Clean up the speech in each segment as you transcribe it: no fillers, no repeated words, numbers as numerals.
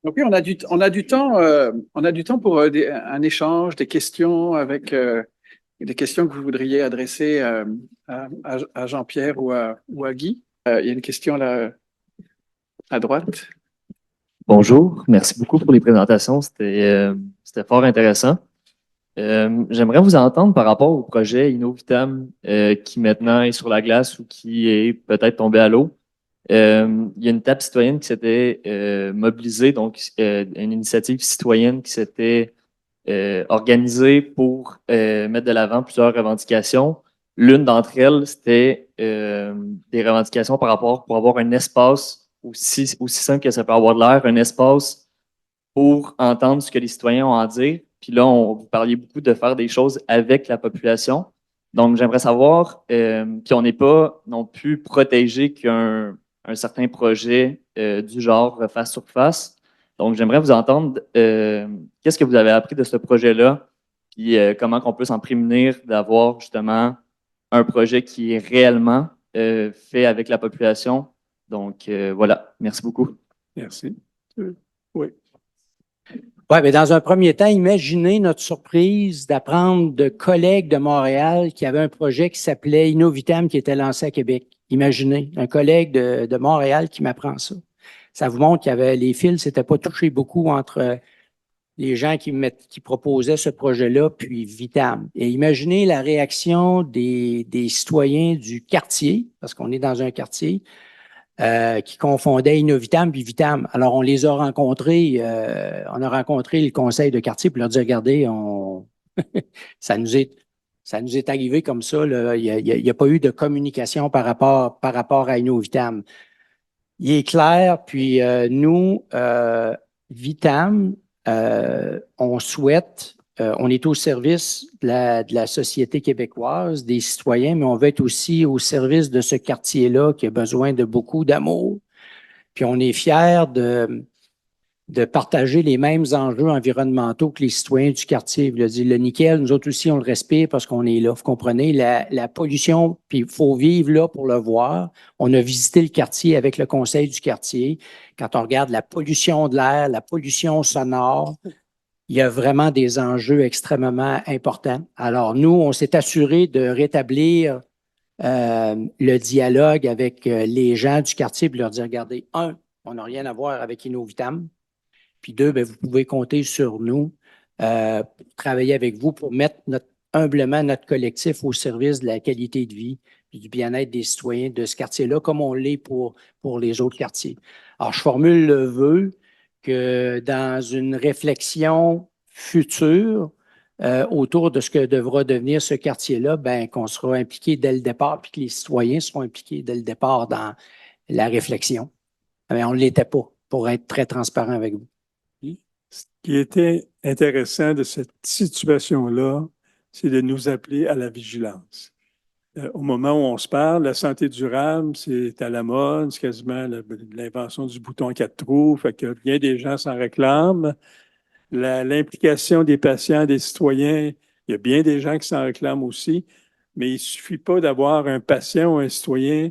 Donc oui, on a du temps pour un échange, des questions avec des questions que vous voudriez adresser à Jean-Pierre ou à Guy. Il y a une question là à droite. Bonjour, merci beaucoup pour les présentations. C'était fort intéressant. J'aimerais vous entendre par rapport au projet Innovitam qui maintenant est sur la glace ou qui est peut-être tombé à l'eau. Il y a une table citoyenne qui s'était mobilisée, donc une initiative citoyenne qui s'était organisée pour mettre de l'avant plusieurs revendications. L'une d'entre elles, c'était des revendications par rapport pour avoir un espace aussi simple que ça peut avoir de l'air, un espace pour entendre ce que les citoyens ont à dire. Puis là, vous parliez beaucoup de faire des choses avec la population. Donc, j'aimerais savoir, puis on n'est pas non plus protégé qu'un certain projet du genre face sur face. Donc, j'aimerais vous entendre, qu'est-ce que vous avez appris de ce projet-là, puis comment on peut s'en prémunir d'avoir justement un projet qui est réellement fait avec la population. Donc, voilà. Merci beaucoup. Merci. Oui. Oui, mais dans un premier temps, imaginez notre surprise d'apprendre de collègues de Montréal qui avaient un projet qui s'appelait Innovitam qui était lancé à Québec. Imaginez, un collègue de Montréal qui m'apprend ça. Ça vous montre qu'il y avait les fils, s'étaient pas touchés beaucoup entre les gens qui proposaient ce projet-là, puis Vitam. Et imaginez la réaction des citoyens du quartier, parce qu'on est dans un quartier, qui confondaient Innovitam puis Vitam. Alors, on les a rencontrés, on a rencontré le conseil de quartier pour leur dire, regardez, ça nous est arrivé comme ça, là. Il y a pas eu de communication par rapport à Innovitam. Il est clair, puis nous, Vitam, on souhaite, on est au service de la société québécoise, des citoyens, mais on veut être aussi au service de ce quartier-là qui a besoin de beaucoup d'amour. Puis on est fiers de partager les mêmes enjeux environnementaux que les citoyens du quartier. Le nickel, nous autres aussi, on le respire parce qu'on est là. Vous comprenez? La pollution, puis il faut vivre là pour le voir. On a visité le quartier avec le conseil du quartier. Quand on regarde la pollution de l'air, la pollution sonore, il y a vraiment des enjeux extrêmement importants. Alors, nous, on s'est assuré de rétablir le dialogue avec les gens du quartier et leur dire, regardez, un, on n'a rien à voir avec Innovitam. Puis deux, bien, vous pouvez compter sur nous pour travailler avec vous pour mettre humblement notre collectif au service de la qualité de vie et du bien-être des citoyens de ce quartier-là, comme on l'est pour les autres quartiers. Alors, je formule le vœu que dans une réflexion future autour de ce que devra devenir ce quartier-là, ben, qu'on sera impliqué dès le départ, puis que les citoyens seront impliqués dès le départ dans la réflexion. Mais on ne l'était pas, pour être très transparent avec vous. Ce qui était intéressant de cette situation-là, c'est de nous appeler à la vigilance. Au moment où on se parle, la santé durable, c'est à la mode, c'est quasiment l'invention du bouton à 4 trous, fait que bien des gens s'en réclament. L'implication des patients, des citoyens, il y a bien des gens qui s'en réclament aussi, mais il ne suffit pas d'avoir un patient ou un citoyen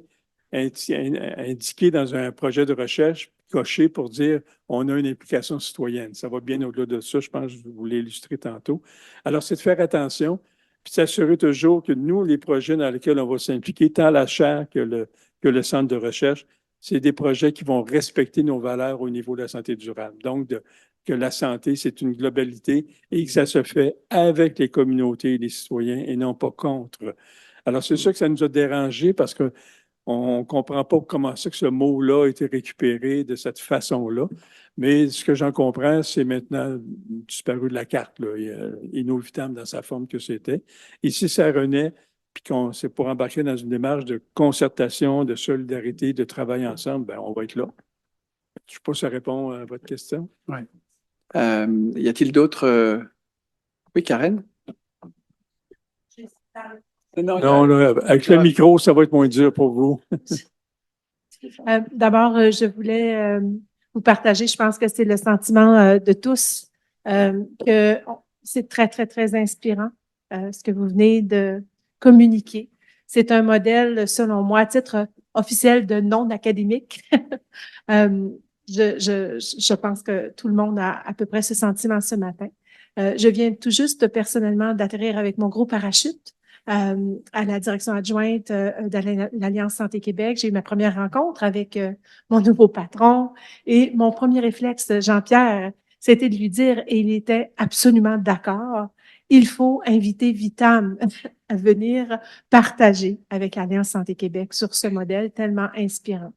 indiqué dans un projet de recherche, coché pour dire on a une implication citoyenne. Ça va bien au-delà de ça, je pense que je vous l'ai illustré tantôt. Alors, c'est de faire attention, puis s'assurer toujours que nous, les projets dans lesquels on va s'impliquer, tant la chaire que le centre de recherche, c'est des projets qui vont respecter nos valeurs au niveau de la santé durable. Donc, que la santé, c'est une globalité et que ça se fait avec les communautés et les citoyens et non pas contre. Alors, c'est sûr que ça nous a dérangé parce qu'on ne comprend pas comment ça que ce mot-là a été récupéré de cette façon-là. Mais ce que j'en comprends, c'est maintenant disparu de la carte, là. Innovitam dans sa forme que c'était. Ici, ça renaît, puis c'est pour embarquer dans une démarche de concertation, de solidarité, de travail ensemble, ben on va être là. Je ne sais pas si ça répond à votre question. Oui. Y a-t-il d'autres? Oui, Karen? Non, là, avec le micro, ça va être moins dur pour vous. D'abord, je voulais vous partager, je pense que c'est le sentiment de tous, que c'est très, très, très inspirant, ce que vous venez de communiquer. C'est un modèle, selon moi, à titre officiel de non académique, Je pense que tout le monde a à peu près ce sentiment ce matin. Je viens tout juste personnellement d'atterrir avec mon gros parachute à la direction adjointe de l'Alliance Santé Québec. J'ai eu ma première rencontre avec mon nouveau patron et mon premier réflexe, Jean-Pierre, c'était de lui dire, et il était absolument d'accord, il faut inviter Vitam à venir partager avec l'Alliance Santé Québec sur ce modèle tellement inspirant.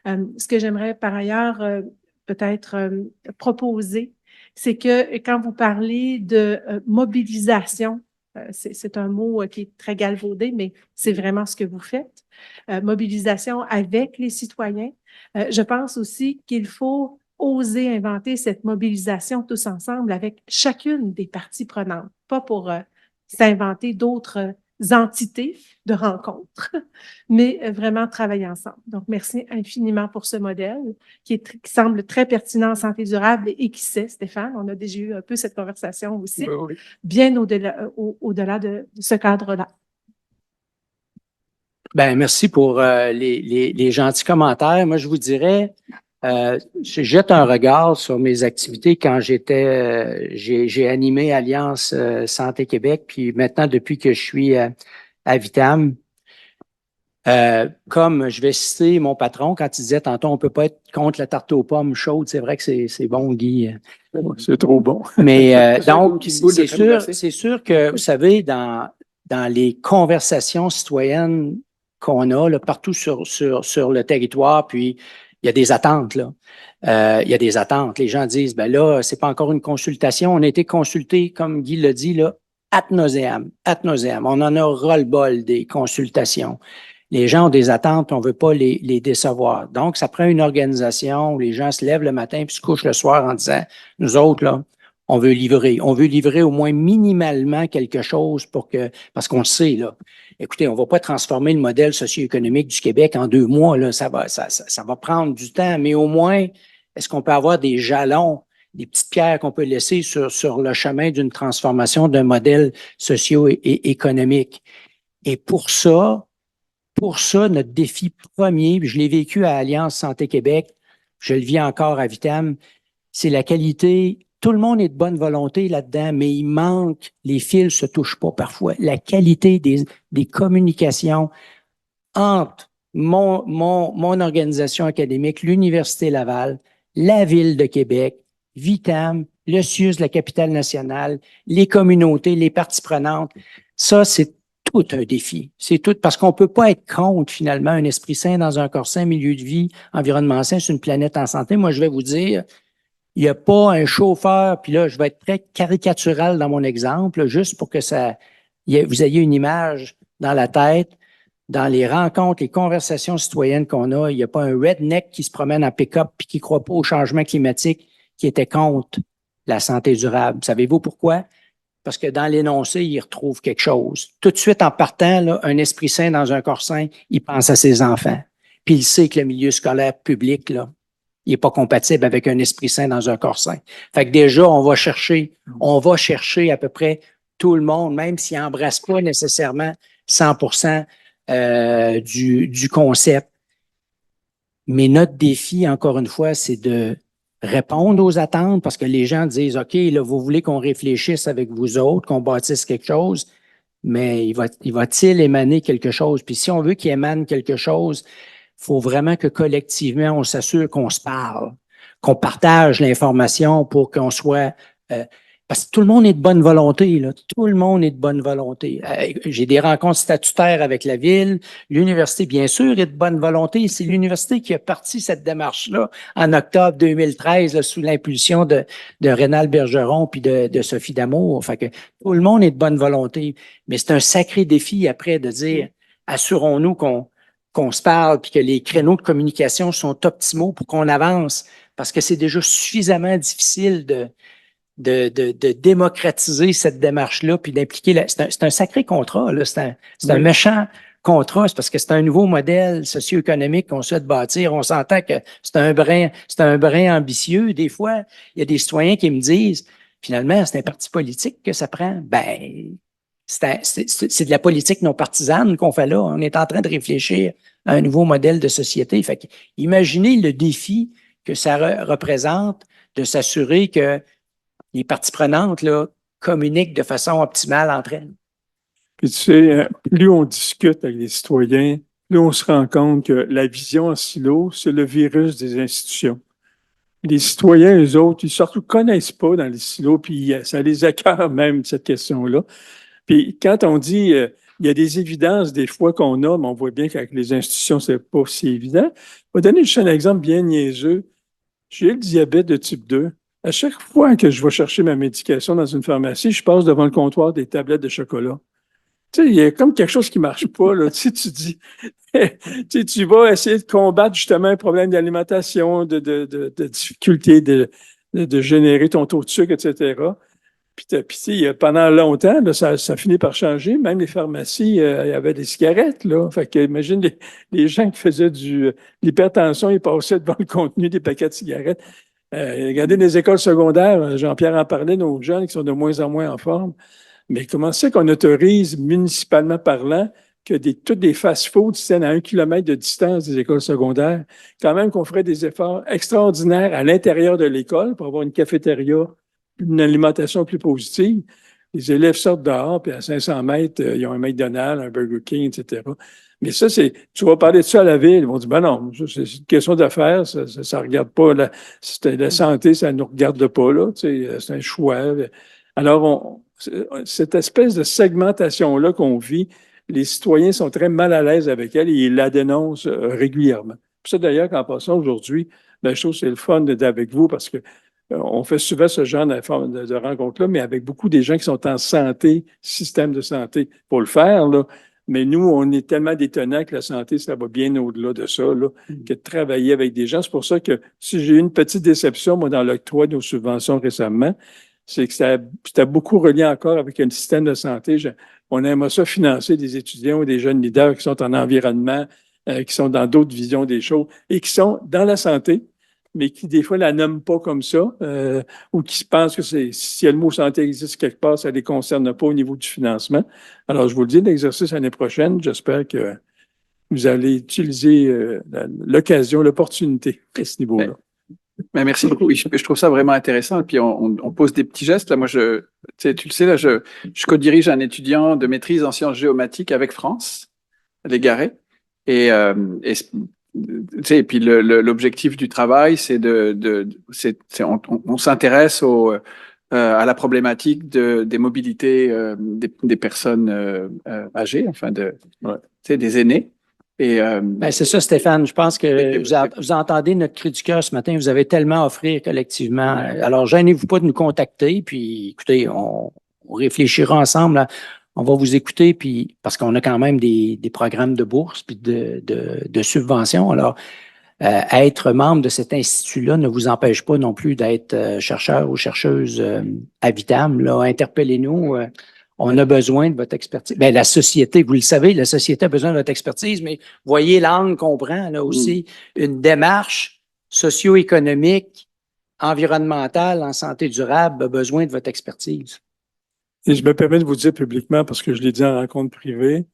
Ce que j'aimerais par ailleurs peut-être proposer, c'est que quand vous parlez de mobilisation, c'est un mot qui est très galvaudé, mais c'est vraiment ce que vous faites, mobilisation avec les citoyens. Je pense aussi qu'il faut oser inventer cette mobilisation tous ensemble avec chacune des parties prenantes, pas pour s'inventer d'autres entités de rencontres, mais vraiment travailler ensemble. Donc, merci infiniment pour ce modèle qui semble très pertinent en santé durable et qui sait, Stéphane, on a déjà eu un peu cette conversation aussi, Oui. bien au-delà de ce cadre-là. Ben, merci pour les gentils commentaires. Moi, je vous dirais, je jette un regard sur mes activités quand j'ai animé Alliance Santé Québec, puis maintenant, depuis que je suis à Vitam, comme je vais citer mon patron quand il disait tantôt, on peut pas être contre la tarte aux pommes chaude. C'est vrai que c'est bon, Guy. C'est trop bon. Mais donc, c'est c'est sûr que, vous savez, dans les conversations citoyennes qu'on a là, partout sur le territoire, puis il y a des attentes, là. Il y a des attentes. Les gens disent, ben là, c'est pas encore une consultation. On a été consulté, comme Guy l'a dit, là, ad nauseam. On en a ras-le-bol des consultations. Les gens ont des attentes, on ne veut pas les décevoir. Donc, ça prend une organisation où les gens se lèvent le matin puis se couchent le soir en disant, nous autres, là, on veut livrer. On veut livrer au moins minimalement quelque chose parce qu'on le sait, là. Écoutez, on ne va pas transformer le modèle socio-économique du Québec en 2 mois, là. Ça va prendre du temps, mais au moins, est-ce qu'on peut avoir des jalons, des petites pierres qu'on peut laisser sur le chemin d'une transformation d'un modèle socio-économique? Et pour ça, notre défi premier, puis je l'ai vécu à Alliance Santé Québec, je le vis encore à Vitam, c'est la qualité. Tout le monde est de bonne volonté là-dedans, mais il manque, les fils se touchent pas parfois. La qualité des communications entre mon organisation académique, l'Université Laval, la Ville de Québec, Vitam, le CIUS, la capitale nationale, les communautés, les parties prenantes. Ça, c'est tout un défi. C'est tout parce qu'on peut pas être contre, finalement, un esprit sain dans un corps sain, milieu de vie, environnement sain sur une planète en santé. Moi, je vais vous dire, il n'y a pas un chauffeur, puis là, je vais être très caricatural dans mon exemple, juste pour que vous ayez une image dans la tête. Dans les rencontres, les conversations citoyennes qu'on a, il n'y a pas un redneck qui se promène en pick-up puis qui ne croit pas au changement climatique qui était contre la santé durable. Savez-vous pourquoi? Parce que dans l'énoncé, il retrouve quelque chose. Tout de suite, en partant, là, un esprit sain dans un corps sain, il pense à ses enfants. Puis il sait que le milieu scolaire public, là, il n'est pas compatible avec un esprit sain dans un corps sain. Fait que déjà, on va chercher à peu près tout le monde, même s'il n'embrasse pas nécessairement 100% du concept. Mais notre défi, encore une fois, c'est de répondre aux attentes parce que les gens disent, OK, là, vous voulez qu'on réfléchisse avec vous autres, qu'on bâtisse quelque chose, mais il va-t-il émaner quelque chose? Puis si on veut qu'il émane quelque chose, il faut vraiment que collectivement, on s'assure qu'on se parle, qu'on partage l'information pour qu'on soit... parce que tout le monde est de bonne volonté, là. Tout le monde est de bonne volonté. J'ai des rencontres statutaires avec la Ville. L'université, bien sûr, est de bonne volonté. C'est l'université qui a parti cette démarche-là en octobre 2013, là, sous l'impulsion de Rénal Bergeron puis de Sophie D'Amour. Fait que tout le monde est de bonne volonté. Mais c'est un sacré défi après de dire, assurons-nous qu'on se parle puis que les créneaux de communication sont optimaux pour qu'on avance. Parce que c'est déjà suffisamment difficile de démocratiser cette démarche-là, puis d'impliquer... C'est un sacré contrat, là. C'est un méchant contrat, c'est parce que c'est un nouveau modèle socio-économique qu'on souhaite bâtir. On s'entend que c'est un brin ambitieux. Des fois, il y a des citoyens qui me disent, finalement, c'est un parti politique que ça prend. Ben, c'est de la politique non partisane qu'on fait là. On est en train de réfléchir à un nouveau modèle de société. Fait que, imaginez le défi que ça représente de s'assurer que les parties prenantes là, communiquent de façon optimale entre elles. Puis tu sais, plus on discute avec les citoyens, plus on se rend compte que la vision en silo, c'est le virus des institutions. Les citoyens, eux autres, ils surtout connaissent pas dans les silos, puis ça les écœure même, cette question-là. Puis quand on dit, il y a des évidences des fois qu'on a, mais on voit bien qu'avec les institutions, c'est pas si évident. Je vais donner juste un exemple bien niaiseux. J'ai le diabète de type 2. À chaque fois que je vais chercher ma médication dans une pharmacie, je passe devant le comptoir des tablettes de chocolat. Tu sais, il y a comme quelque chose qui marche pas, là. Tu sais, tu dis, tu vas essayer de combattre justement un problème d'alimentation, de difficulté de générer ton taux de sucre, etc. Puis pendant longtemps, là, ça finit par changer. Même les pharmacies, il y avait des cigarettes, là. Fait que, imagine les gens qui faisaient l'hypertension, ils passaient devant le contenu des paquets de cigarettes. Regardez les écoles secondaires, Jean-Pierre en parlait, nos jeunes qui sont de moins en moins en forme. Mais comment c'est qu'on autorise, municipalement parlant, que toutes des fast-foods tiennent à 1 kilomètre de distance des écoles secondaires? Quand même qu'on ferait des efforts extraordinaires à l'intérieur de l'école pour avoir une cafétéria, une alimentation plus positive. Les élèves sortent dehors, puis à 500 mètres, ils ont un McDonald's, un Burger King, etc. Mais ça, tu vas parler de ça à la ville, ils vont dire, ben non, c'est une question d'affaires, ça regarde pas, la santé, ça ne nous regarde pas, là, c'est un choix. Alors, cette espèce de segmentation-là qu'on vit, les citoyens sont très mal à l'aise avec elle et ils la dénoncent régulièrement. Puis ça, d'ailleurs, qu'en passant aujourd'hui, ben, je trouve que c'est le fun d'être avec vous parce que on fait souvent ce genre de rencontres-là, mais avec beaucoup des gens qui sont en santé, système de santé, pour le faire, là. Mais nous, on est tellement détonnants que la santé, ça va bien au-delà de ça, là, que de travailler avec des gens. C'est pour ça que si j'ai eu une petite déception, moi, dans l'octroi de nos subventions récemment, c'est que c'était beaucoup relié encore avec un système de santé. On aimerait ça financer des étudiants ou des jeunes leaders qui sont en environnement, qui sont dans d'autres visions des choses et qui sont dans la santé, mais qui des fois la nomment pas comme ça, ou qui pensent que si le mot santé existe quelque part, ça les concerne pas au niveau du financement. Alors, je vous le dis, l'exercice l'année prochaine, j'espère que vous allez utiliser l'occasion, l'opportunité à ce niveau-là. Mais merci beaucoup. Oui, je trouve ça vraiment intéressant. Et puis, on pose des petits gestes. Là, moi, tu le sais, là, je co-dirige un étudiant de maîtrise en sciences géomatiques avec France, Légaré. Et puis, l'objectif du travail, c'est on s'intéresse à la problématique des mobilités des personnes âgées, enfin, des aînés. Ben, c'est ça, Stéphane. Je pense que vous entendez notre cri du cœur ce matin. Vous avez tellement à offrir collectivement. Alors, gênez-vous pas de nous contacter. Puis, écoutez, on réfléchira ensemble. Là. On va vous écouter, puis parce qu'on a quand même des programmes de bourse puis de subventions. Alors, être membre de cet institut-là ne vous empêche pas non plus d'être chercheur ou chercheuse à Vitam. Là, interpellez-nous. On a besoin de votre expertise. Ben, la société, vous le savez, la société a besoin de votre expertise, mais voyez l'angle qu'on prend là aussi, une démarche socio-économique, environnementale, en santé durable a besoin de votre expertise. Et je me permets de vous dire publiquement, parce que je l'ai dit en rencontre privée,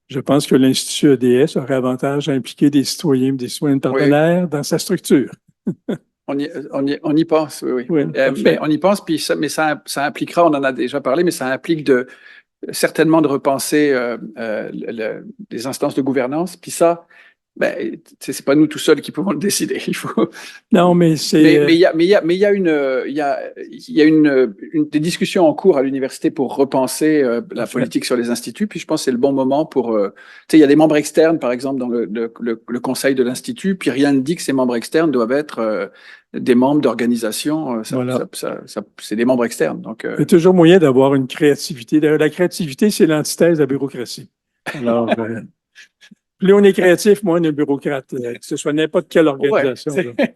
je pense que l'Institut EDS aurait avantage à impliquer des citoyens partenaires dans sa structure. On y pense, oui. Mais on y pense, puis mais ça impliquera, on en a déjà parlé, mais ça implique certainement de repenser les instances de gouvernance. Puis ça, ben, c'est pas nous tout seuls qui pouvons le décider. Il faut. Non, mais c'est. Mais il y a des discussions en cours à l'université pour repenser la politique sur les instituts. Puis je pense que c'est le bon moment pour. Tu sais, il y a des membres externes, par exemple, dans le conseil de l'institut. Puis rien ne dit que ces membres externes doivent être des membres d'organisations. Voilà. C'est des membres externes. Donc. Il y a toujours moyen d'avoir une créativité. D'ailleurs, la créativité, c'est l'antithèse de la bureaucratie. Alors. Plus on est créatif, moins on est bureaucrate, que ce soit n'importe quelle organisation. Ouais,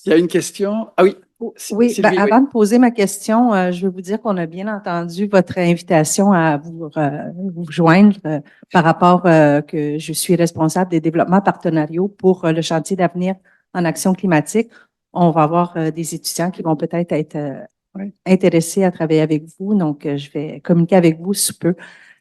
il y a une question. Ah oui. Oui, avant de poser ma question, je veux vous dire qu'on a bien entendu votre invitation à vous joindre par rapport que je suis responsable des développements partenariaux pour le chantier d'avenir en action climatique. On va avoir des étudiants qui vont peut-être être intéressés à travailler avec vous, donc je vais communiquer avec vous sous peu.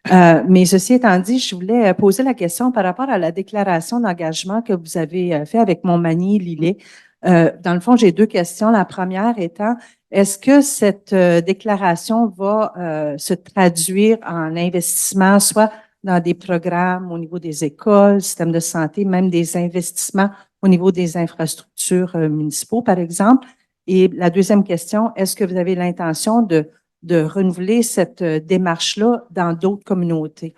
Mais ceci étant dit, je voulais poser la question par rapport à la déclaration d'engagement que vous avez fait avec Montmagny Lillet. Dans le fond, j'ai deux questions. La première étant, est-ce que cette déclaration va se traduire en investissement, soit dans des programmes au niveau des écoles, système de santé, même des investissements au niveau des infrastructures municipaux, par exemple? Et la deuxième question, est-ce que vous avez l'intention de renouveler cette démarche-là dans d'autres communautés?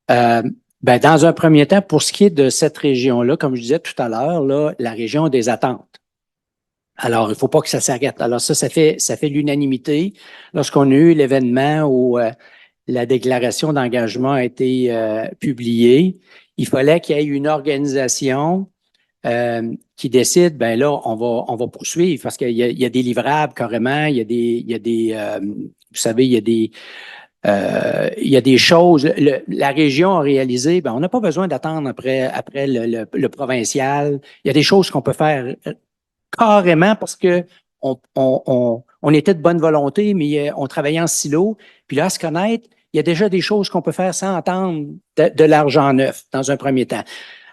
Ben, dans un premier temps, pour ce qui est de cette région-là, comme je disais tout à l'heure, là, la région a des attentes. Alors, il ne faut pas que ça s'arrête. Alors, ça fait l'unanimité. Lorsqu'on a eu l'événement où la déclaration d'engagement a été publiée, il fallait qu'il y ait une organisation qui décide, ben là, on va poursuivre parce qu'il y a des livrables carrément, il y a des vous savez, il y a des choses. La région a réalisé, ben, on n'a pas besoin d'attendre après le provincial. Il y a des choses qu'on peut faire carrément parce que on était de bonne volonté, mais on travaillait en silo. Puis là, à se connaître, il y a déjà des choses qu'on peut faire sans attendre de l'argent neuf dans un premier temps.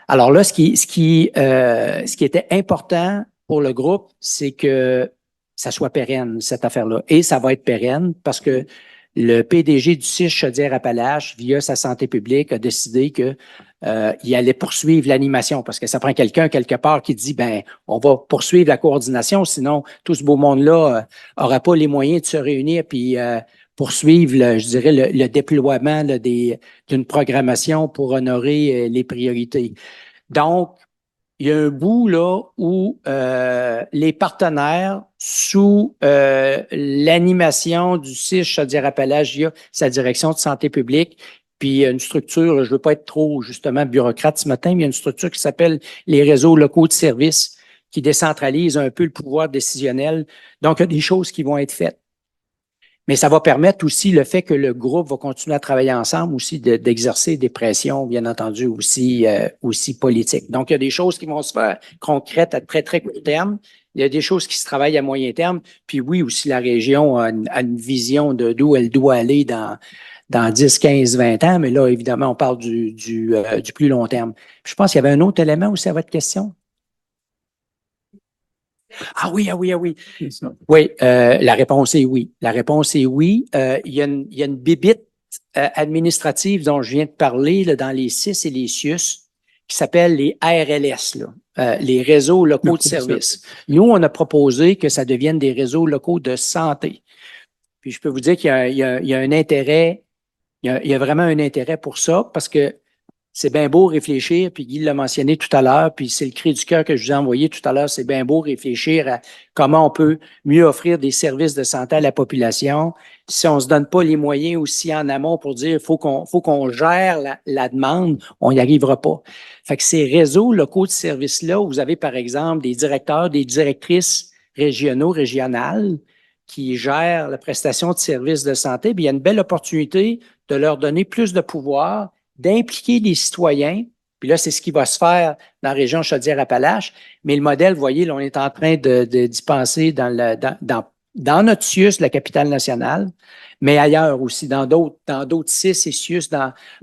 Alors là, ce qui était important pour le groupe, c'est que ça soit pérenne, cette affaire-là. Et ça va être pérenne parce que le PDG du CIS Chaudière-Appalaches, via sa santé publique, a décidé que il allait poursuivre l'animation parce que ça prend quelqu'un quelque part qui dit, ben, on va poursuivre la coordination, sinon tout ce beau monde-là aura pas les moyens de se réunir puis poursuivre, je dirais, le déploiement d'une programmation pour honorer les priorités. Donc, il y a un bout là où les partenaires, sous l'animation du CIS Chaudière-Appalaches, il y a sa direction de santé publique, puis une structure, je ne veux pas être trop justement bureaucrate ce matin, mais il y a une structure qui s'appelle les réseaux locaux de services qui décentralise un peu le pouvoir décisionnel. Donc, il y a des choses qui vont être faites. Mais ça va permettre aussi le fait que le groupe va continuer à travailler ensemble, aussi d'exercer des pressions, bien entendu, aussi politiques. Donc, il y a des choses qui vont se faire concrètes à très, très court terme. Il y a des choses qui se travaillent à moyen terme. Puis oui, aussi, la région a une vision de d'où elle doit aller dans 10, 15, 20 ans. Mais là, évidemment, on parle du plus long terme. Je pense qu'il y avait un autre élément aussi à votre question. Ah oui. Oui, la réponse est oui. La réponse est oui. Il y a une bibite administrative dont je viens de parler là, dans les CIS et les CIUS qui s'appelle les RLS, là, les réseaux locaux de services. Nous, on a proposé que ça devienne des réseaux locaux de santé. Puis je peux vous dire qu'il y a un intérêt, il y a vraiment un intérêt pour ça parce que c'est bien beau réfléchir, puis Guy l'a mentionné tout à l'heure, puis c'est le cri du cœur que je vous ai envoyé tout à l'heure, c'est bien beau réfléchir à comment on peut mieux offrir des services de santé à la population. Si on se donne pas les moyens aussi en amont pour dire faut qu'on gère la demande, on n'y arrivera pas. Fait que ces réseaux locaux de services-là, où vous avez par exemple des directeurs, des directrices régionales qui gèrent la prestation de services de santé, bien, il y a une belle opportunité de leur donner plus de pouvoir, d'impliquer les citoyens. Puis là, c'est ce qui va se faire dans la région Chaudière-Appalaches. Mais le modèle, vous voyez, là, on est en train d'y penser dans notre CIUS, la capitale nationale, mais ailleurs aussi, dans d'autres CIS et CIUS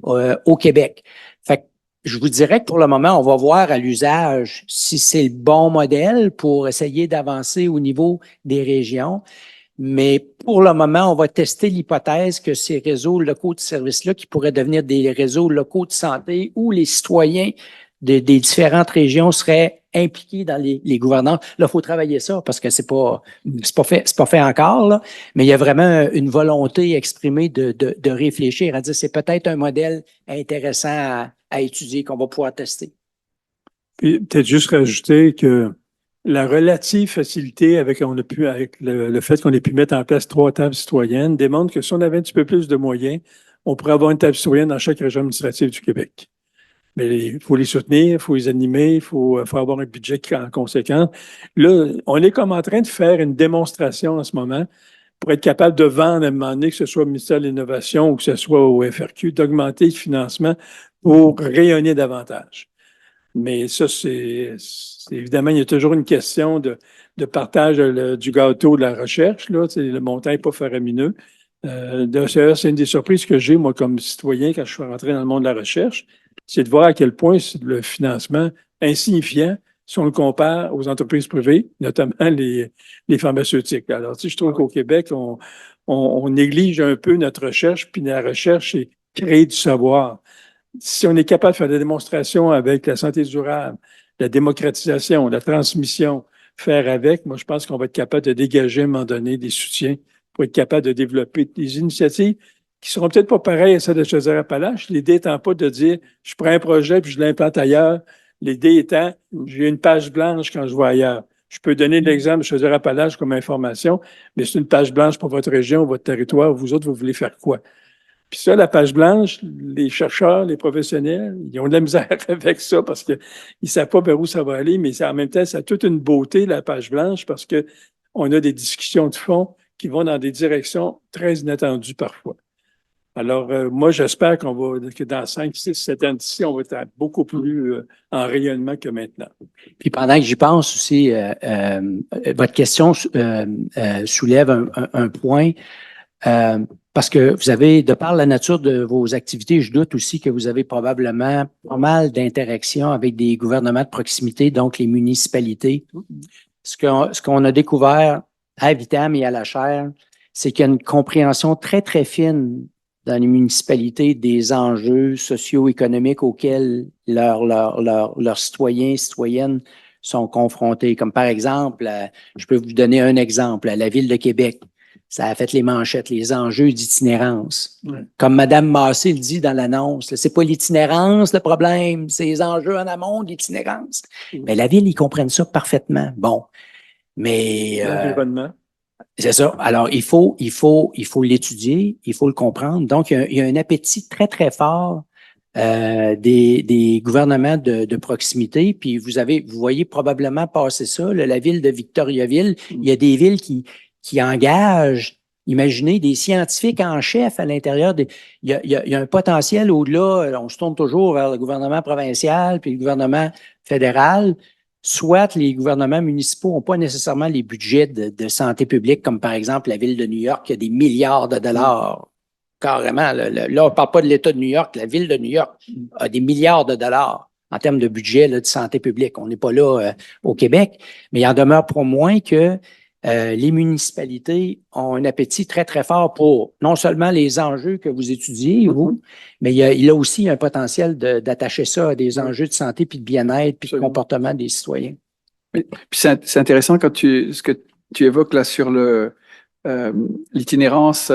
au Québec. Fait que je vous dirais que pour le moment, on va voir à l'usage si c'est le bon modèle pour essayer d'avancer au niveau des régions. Mais pour le moment, on va tester l'hypothèse que ces réseaux locaux de services-là, qui pourraient devenir des réseaux locaux de santé où les citoyens des différentes régions seraient impliqués dans les gouvernances. Là, il faut travailler ça parce que c'est pas fait encore, là, mais il y a vraiment une volonté exprimée de réfléchir à dire c'est peut-être un modèle intéressant à étudier qu'on va pouvoir tester. Puis peut-être juste rajouter que la relative facilité avec le fait qu'on ait pu mettre en place 3 tables citoyennes démontre que si on avait un petit peu plus de moyens, on pourrait avoir une table citoyenne dans chaque région administrative du Québec. Mais il faut les soutenir, il faut les animer, il faut avoir un budget en conséquence. Là, on est comme en train de faire une démonstration en ce moment pour être capable de vendre à un moment donné, que ce soit au ministère de l'Innovation ou que ce soit au FRQ, d'augmenter le financement pour rayonner davantage. Mais ça, c'est évidemment, il y a toujours une question de partage du gâteau de la recherche. Là, le montant n'est pas faramineux. D'ailleurs, c'est une des surprises que j'ai, moi, comme citoyen, quand je suis rentré dans le monde de la recherche, c'est de voir à quel point c'est le financement insignifiant si on le compare aux entreprises privées, notamment les pharmaceutiques. Alors, tu sais, je trouve qu'au Québec, on néglige un peu notre recherche, puis la recherche, c'est créer du savoir. Si on est capable de faire des démonstrations avec la santé durable, la démocratisation, la transmission, faire avec, moi, je pense qu'on va être capable de dégager à un moment donné des soutiens pour être capable de développer des initiatives qui seront peut-être pas pareilles à celles de Chaudière-Appalaches. L'idée étant pas de dire, je prends un projet puis je l'implante ailleurs. L'idée étant, j'ai une page blanche quand je vais ailleurs. Je peux donner l'exemple de Chaudière-Appalaches comme information, mais c'est une page blanche pour votre région, votre territoire. Vous autres, vous voulez faire quoi? Puis ça, la page blanche, les chercheurs, les professionnels, ils ont de la misère avec ça parce qu'ils ne savent pas vers où ça va aller, mais en même temps, ça a toute une beauté, la page blanche, parce que on a des discussions de fond qui vont dans des directions très inattendues parfois. Alors, moi, j'espère que dans 5, 6, 7 ans d'ici, on va être beaucoup plus en rayonnement que maintenant. Puis pendant que j'y pense aussi, votre question soulève un point. Parce que vous avez, de par la nature de vos activités, je doute aussi que vous avez probablement pas mal d'interactions avec des gouvernements de proximité, donc les municipalités. Ce qu'on a découvert à Vitam et à La Chaire, c'est qu'il y a une compréhension très, très fine dans les municipalités des enjeux socio-économiques auxquels leurs citoyens et citoyennes sont confrontés. Comme par exemple, je peux vous donner un exemple, la Ville de Québec. Ça a fait les manchettes, les enjeux d'itinérance. Ouais. Comme Mme Massé le dit dans l'annonce, c'est pas l'itinérance le problème, c'est les enjeux en amont de l'itinérance. Mais la Ville, ils comprennent ça parfaitement. Bon, mais L'environnement. c'est ça. Alors, il faut l'étudier, il faut le comprendre. Donc, il y a un appétit très, très fort des gouvernements de proximité. Puis vous voyez probablement passer ça. La ville de Victoriaville, il y a des villes qui engagent, imaginez, des scientifiques en chef à l'intérieur. Il y a un potentiel au-delà. On se tourne toujours vers le gouvernement provincial puis le gouvernement fédéral. Soit les gouvernements municipaux n'ont pas nécessairement les budgets de santé publique, comme par exemple la ville de New York, qui a des milliards de dollars. Carrément. Là, on ne parle pas de l'État de New York. La ville de New York a des milliards de dollars en termes de budget là, de santé publique. On n'est pas là au Québec, mais il en demeure pour moins que les municipalités ont un appétit très, très fort pour non seulement les enjeux que vous étudiez, vous, mais il y a aussi un potentiel d'attacher ça à des enjeux de santé, puis de bien-être, puis de comportement des citoyens. Puis c'est intéressant quand ce que tu évoques là sur l'itinérance.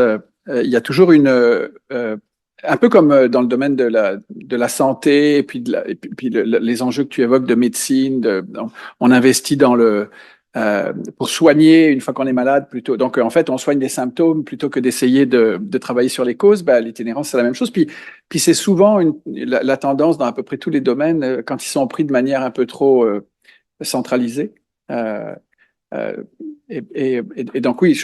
Il y a toujours un peu comme dans le domaine de la santé et puis, les enjeux que tu évoques de médecine, on investit pour soigner une fois qu'on est malade plutôt. Donc, en fait, on soigne des symptômes plutôt que d'essayer de travailler sur les causes. L'itinérance, c'est la même chose. Puis c'est souvent la tendance dans à peu près tous les domaines quand ils sont pris de manière un peu trop centralisée. Et donc oui,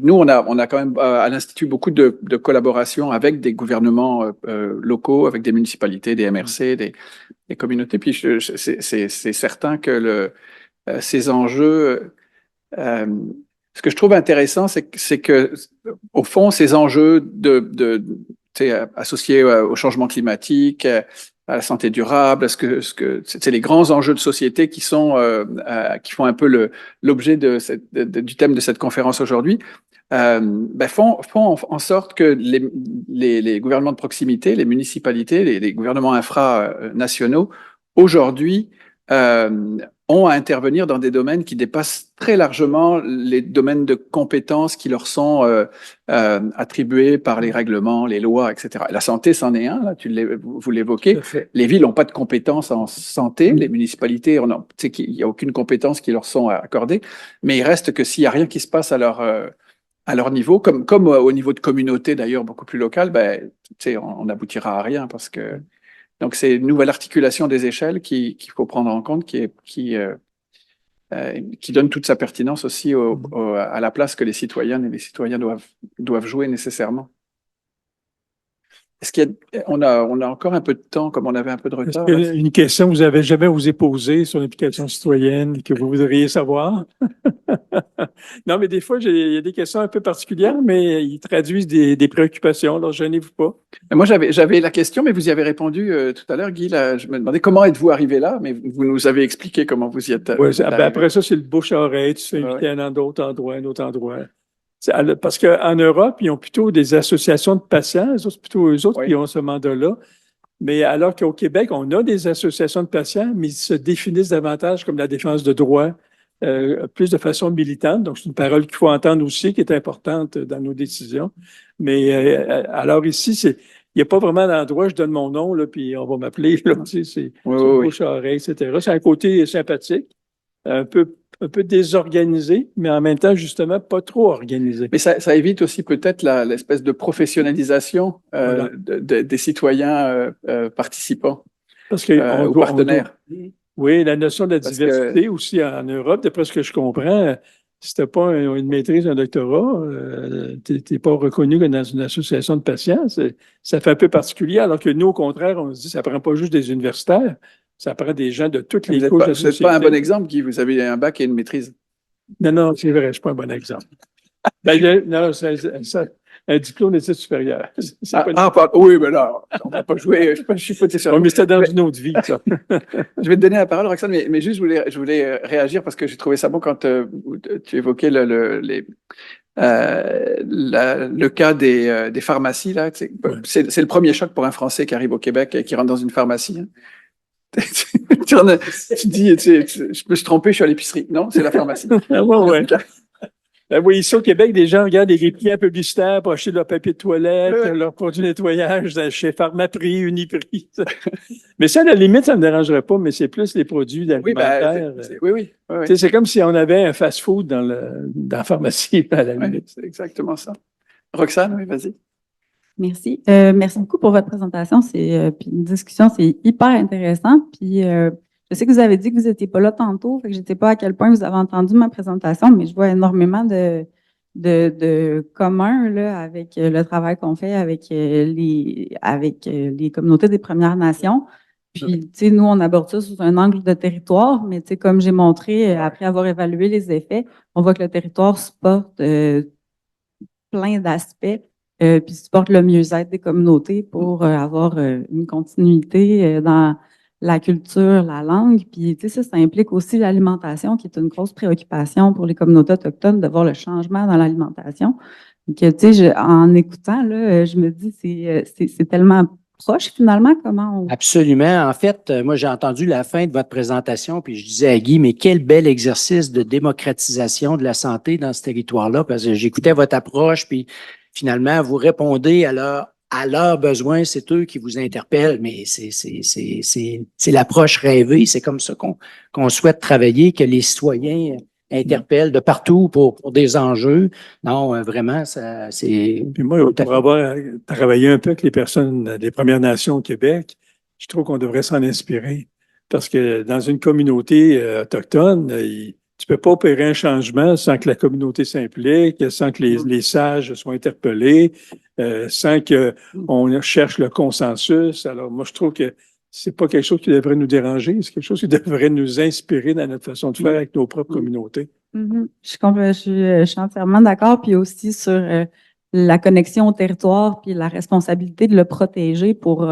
nous on a quand même à l'Institut beaucoup de collaboration avec des gouvernements locaux, avec des municipalités, des MRC, des communautés. Puis c'est certain que ces enjeux, ce que je trouve intéressant, c'est que au fond ces enjeux associés au changement climatique, à la santé durable, c'est les grands enjeux de société qui font un peu l'objet du thème de cette conférence aujourd'hui, font en sorte que les gouvernements de proximité, les municipalités, les gouvernements infranationaux, aujourd'hui, ont à intervenir dans des domaines qui dépassent très largement les domaines de compétences qui leur sont attribués par les règlements, les lois, etc. La santé, c'en est un, là, vous l'évoquez. Les villes n'ont pas de compétences en santé, les municipalités, il n'y a aucune compétence qui leur sont accordées, mais il reste que s'il n'y a rien qui se passe à leur niveau, comme au niveau de communauté d'ailleurs beaucoup plus local, on n'aboutira à rien parce que donc, c'est une nouvelle articulation des échelles qu'il faut prendre en compte, qui donne toute sa pertinence aussi à la place que les citoyennes et les citoyens doivent jouer nécessairement. Est-ce qu'on a encore un peu de temps, comme on avait un peu de Est-ce retard? qu'il y a une question que vous avez jamais osé poser sur l'implication citoyenne et que vous voudriez savoir? Non, mais des fois, il y a des questions un peu particulières, mais ils traduisent des préoccupations, alors gênez-vous pas. Moi, j'avais la question, mais vous y avez répondu tout à l'heure, Guy. Là, je me demandais comment êtes-vous arrivé là, mais vous nous avez expliqué comment vous y êtes Ouais, arrivé. après ça, c'est le bouche à oreille, tu fais inviter à un autre endroit, un autre endroit. Parce qu'en Europe, ils ont plutôt des associations de patients, c'est plutôt eux autres qui ont ce mandat-là. Mais alors qu'au Québec, on a des associations de patients, mais ils se définissent davantage comme la défense de droits, plus de façon militante. Donc, c'est une parole qu'il faut entendre aussi, qui est importante dans nos décisions. Mais alors ici, il n'y a pas vraiment d'endroit, je donne mon nom, là, puis on va m'appeler. Là, tu sais, c'est bouche à oreille, etc. C'est un côté sympathique, un peu désorganisé, mais en même temps, justement, pas trop organisé. Mais ça évite aussi peut-être l'espèce de professionnalisation Voilà. des citoyens participants Parce que ou partenaires. Oui, la notion de la Parce diversité aussi en Europe, d'après ce que je comprends, si tu n'as pas une maîtrise, un doctorat, tu n'es pas reconnu que dans une association de patients. Ça fait un peu particulier, alors que nous, au contraire, on se dit ça ne prend pas juste des universitaires, ça prend des gens de toutes les couches de la Vous n'êtes société. pas un bon exemple, Guy. Vous avez un bac et une maîtrise. Non, c'est vrai, je ne suis pas un bon exemple. Non, un diplôme d'études supérieures. Oui, mais là, on va pas jouer. Je suis pas sûr. Oui, mais c'était dans une autre vie, ça. Je vais te donner la parole, Roxane, mais juste, je voulais réagir parce que j'ai trouvé ça bon quand tu évoquais le cas des pharmacies. Là, c'est le premier choc pour un Français qui arrive au Québec et qui rentre dans une pharmacie. Hein. Tu dis, je me suis trompé, je suis à l'épicerie. Non, c'est la pharmacie. Ouais. Oui, ici au Québec, des gens regardent les clients publicitaires pour acheter leur papier de toilette, leur produit de nettoyage chez Pharmaprix, Uniprix. Mais ça, à la limite, ça ne me dérangerait pas, mais c'est plus les produits alimentaires. Oui. C'est comme si on avait un fast-food dans la pharmacie, à la limite. C'est exactement ça. Roxane, oui, vas-y. Merci. Merci beaucoup pour votre présentation. Puis une discussion, c'est hyper intéressant. Puis je sais que vous avez dit que vous n'étiez pas là tantôt, fait que je ne sais pas à quel point vous avez entendu ma présentation, mais je vois énormément de communs là, avec le travail qu'on fait avec les communautés des Premières Nations. Puis, tu sais, nous, on aborde ça sous un angle de territoire, mais tu sais, comme j'ai montré, après avoir évalué les effets, on voit que le territoire supporte plein d'aspects. Puis supporte le mieux-être des communautés pour avoir une continuité dans la culture, la langue. Puis, tu sais, ça implique aussi l'alimentation, qui est une grosse préoccupation pour les communautés autochtones, de voir le changement dans l'alimentation. Donc, tu sais, en écoutant, là, je me dis, c'est tellement proche, finalement, comment on... Absolument. En fait, moi, j'ai entendu la fin de votre présentation, puis je disais à Guy, mais quel bel exercice de démocratisation de la santé dans ce territoire-là, parce que j'écoutais votre approche, puis finalement, vous répondez à leurs besoins, c'est eux qui vous interpellent, mais c'est l'approche rêvée, c'est comme ça qu'on souhaite travailler, que les citoyens interpellent de partout pour des enjeux. Non, vraiment, ça, c'est... Puis moi, pour avoir travaillé un peu avec les personnes des Premières Nations au Québec, je trouve qu'on devrait s'en inspirer. Parce que dans une communauté autochtone, tu peux pas opérer un changement sans que la communauté s'implique, sans que les sages soient interpellés, sans qu'on cherche le consensus. Alors, moi, je trouve que c'est pas quelque chose qui devrait nous déranger, c'est quelque chose qui devrait nous inspirer dans notre façon de faire avec nos propres communautés. Je suis entièrement d'accord. Puis aussi sur la connexion au territoire, puis la responsabilité de le protéger pour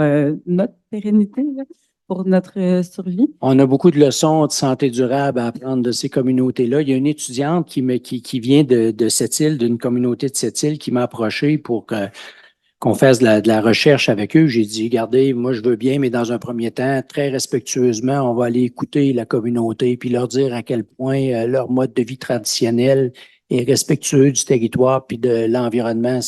notre pérennité, là, pour notre survie. On a beaucoup de leçons de santé durable à apprendre de ces communautés-là. Il y a une étudiante qui vient de cette île, d'une communauté de cette île, qui m'a approché pour qu'on fasse de la recherche avec eux. J'ai dit, regardez, moi, je veux bien, mais dans un premier temps, très respectueusement, on va aller écouter la communauté puis leur dire à quel point leur mode de vie traditionnel est respectueux du territoire puis de l'environnement.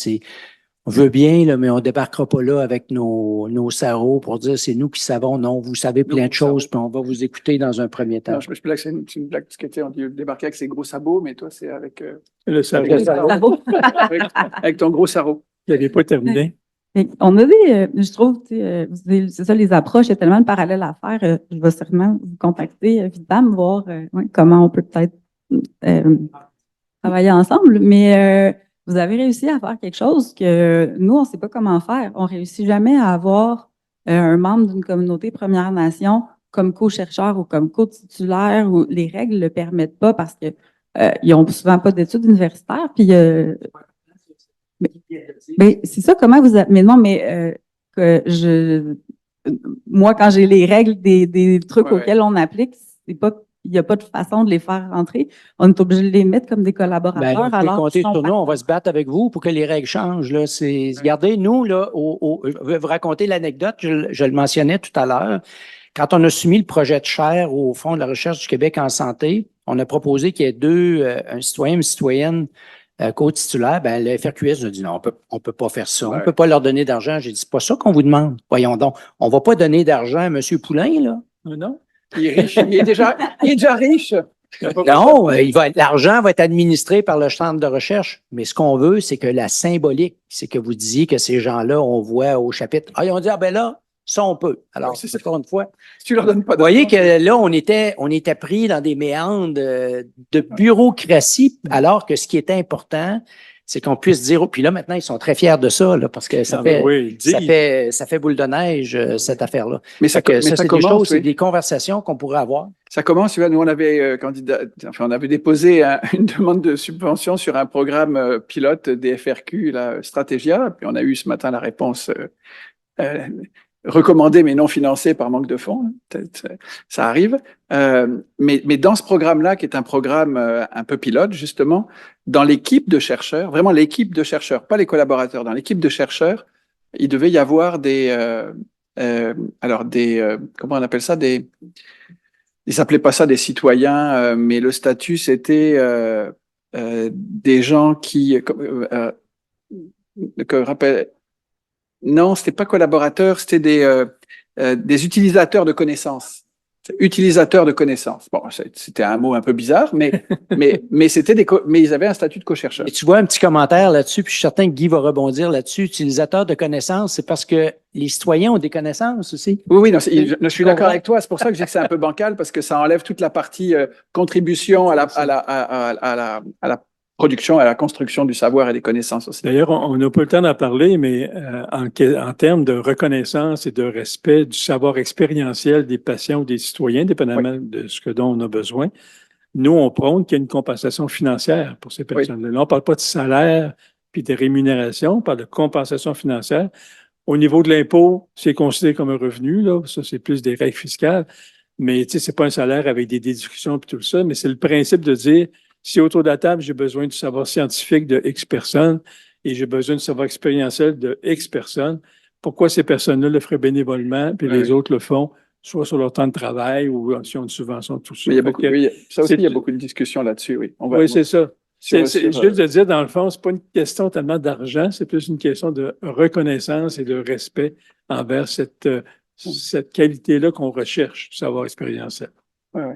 On veut bien, là, mais on débarquera pas là avec nos sarraux pour dire c'est nous qui savons. Non, vous savez plein de choses, puis on va vous écouter dans un premier temps. Non, je me blague, c'est une blague, parce que on dit débarquer avec ses gros sabots, mais toi, c'est avec Le sarrau. avec ton gros sarrau. Il n'avait pas terminé. On a je trouve, c'est ça, les approches, il y a tellement de parallèles à faire. Je vais sûrement vous contacter, Vitam, voir comment on peut peut-être travailler ensemble. Mais vous avez réussi à faire quelque chose que nous, on ne sait pas comment faire. On ne réussit jamais à avoir un membre d'une communauté Première Nation comme co-chercheur ou comme co-titulaire où les règles ne le permettent pas parce que ils n'ont souvent pas d'études universitaires. Puis, mais c'est ça, comment vous... Mais non, mais moi, quand j'ai les règles des trucs auxquels on applique, c'est pas... Il n'y a pas de façon de les faire rentrer. On est obligé de les mettre comme des collaborateurs. Ben, vous pouvez compter sur nous, on va se battre avec vous pour que les règles changent. Là. Regardez, nous, là, je vais vous raconter l'anecdote, je le mentionnais tout à l'heure. Quand on a soumis le projet de chaire au Fonds de la recherche du Québec en santé, on a proposé qu'il y ait un citoyen, une citoyenne co-titulaire. Ben, le FRQS a dit non, on peut pas faire ça. On ne peut pas leur donner d'argent. J'ai dit, c'est pas ça qu'on vous demande. Voyons donc. On ne va pas donner d'argent à M. Poulain, là. Non? Il est riche, il est déjà riche. Non, l'argent va être administré par le centre de recherche. Mais ce qu'on veut, c'est que la symbolique, c'est que vous disiez que ces gens-là, on voit au chapitre, ils ont dit, ben là, ça, on peut. Alors, c'est encore une fois. Si tu leur donnes pas Vous voyez que là, on était pris dans des méandres de bureaucratie, alors que ce qui était important, c'est qu'on puisse dire, puis là, maintenant, ils sont très fiers de ça, là, parce que ça fait boule de neige, cette affaire-là. Mais ça c'est des choses, c'est des conversations qu'on pourrait avoir. Ça commence, tu vois, nous, on avait on avait déposé une demande de subvention sur un programme pilote des FRQ, la Stratégia, puis on a eu ce matin la réponse recommandé mais non financé par manque de fonds. Ça arrive. Mais dans ce programme-là, qui est un programme un peu pilote, justement, dans l'équipe de chercheurs, vraiment l'équipe de chercheurs, pas les collaborateurs, dans l'équipe de chercheurs, il devait y avoir comment on appelle ça, ils s'appelaient pas ça des citoyens, mais le statut, c'était des gens qui... Non, c'était pas collaborateurs, c'était des utilisateurs de connaissances. Utilisateurs de connaissances. Bon, c'était un mot un peu bizarre, mais mais ils avaient un statut de co-chercheur. Et tu vois un petit commentaire là-dessus, puis je suis certain que Guy va rebondir là-dessus. Utilisateurs de connaissances, c'est parce que les citoyens ont des connaissances aussi. Oui, non, je suis d'accord avec toi. C'est pour ça que je dis que c'est un peu bancal, parce que ça enlève toute la partie contribution à la production, à la construction du savoir et des connaissances aussi. D'ailleurs, on n'a pas le temps d'en parler, mais en termes de reconnaissance et de respect du savoir expérientiel des patients ou des citoyens, dépendamment de ce dont on a besoin, nous, on prône qu'il y ait une compensation financière pour ces personnes-là. Là, on ne parle pas de salaire puis de rémunération, on parle de compensation financière. Au niveau de l'impôt, c'est considéré comme un revenu, là. Ça, c'est plus des règles fiscales. Mais, tu sais, c'est pas un salaire avec des déductions et tout ça, mais c'est le principe de dire, si autour de la table, j'ai besoin du savoir scientifique de X personnes et j'ai besoin du savoir expérientiel de X personnes, pourquoi ces personnes-là le feraient bénévolement puis les autres le font soit sur leur temps de travail ou si on a une subvention, tout ça. Mais ça aussi, il y a beaucoup de discussions là-dessus, oui. Oui, c'est ça. C'est juste de dire, dans le fond, c'est pas une question tellement d'argent, c'est plus une question de reconnaissance et de respect envers cette qualité-là qu'on recherche, du savoir expérientiel. Oui, oui.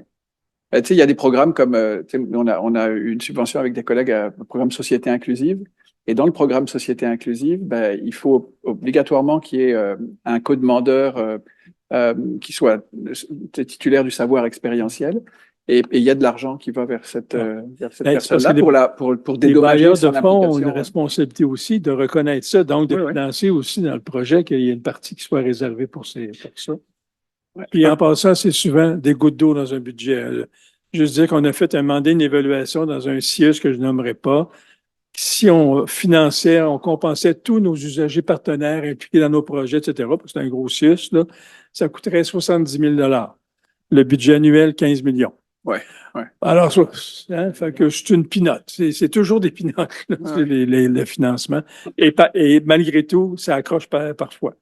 Tu sais, il y a des programmes comme, on a eu une subvention avec des collègues à un programme Société inclusive. Et dans le programme Société inclusive, il faut obligatoirement qu'il y ait un co-demandeur qui soit titulaire du savoir expérientiel. Et il y a de l'argent qui va vers cette personne-là pour dédommager les bailleurs son de fonds ont implication. une responsabilité aussi de reconnaître ça, donc de financer aussi dans le projet qu'il y ait une partie qui soit réservée pour ça. Ouais. Puis en passant, c'est souvent des gouttes d'eau dans un budget. Juste dire qu'on a fait un mandat, une évaluation dans un siège que je nommerai pas. Si on finançait, on compensait tous nos usagers partenaires impliqués dans nos projets, etc., parce que c'est un gros siège, là, ça coûterait 70 000 $. Le budget annuel, 15 millions. Ouais. Alors, fait que c'est une pinotte. C'est toujours des pinottes, le financement. Et malgré tout, ça accroche parfois.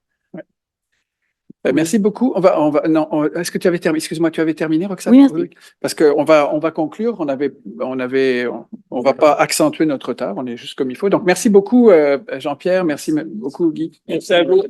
Merci beaucoup. Est-ce que tu avais terminé? Excuse-moi, tu avais terminé, Roxane? Oui. Parce qu'on va conclure. On va pas accentuer notre retard. On est juste comme il faut. Donc, merci beaucoup, Jean-Pierre. Merci beaucoup, Guy. Merci à vous.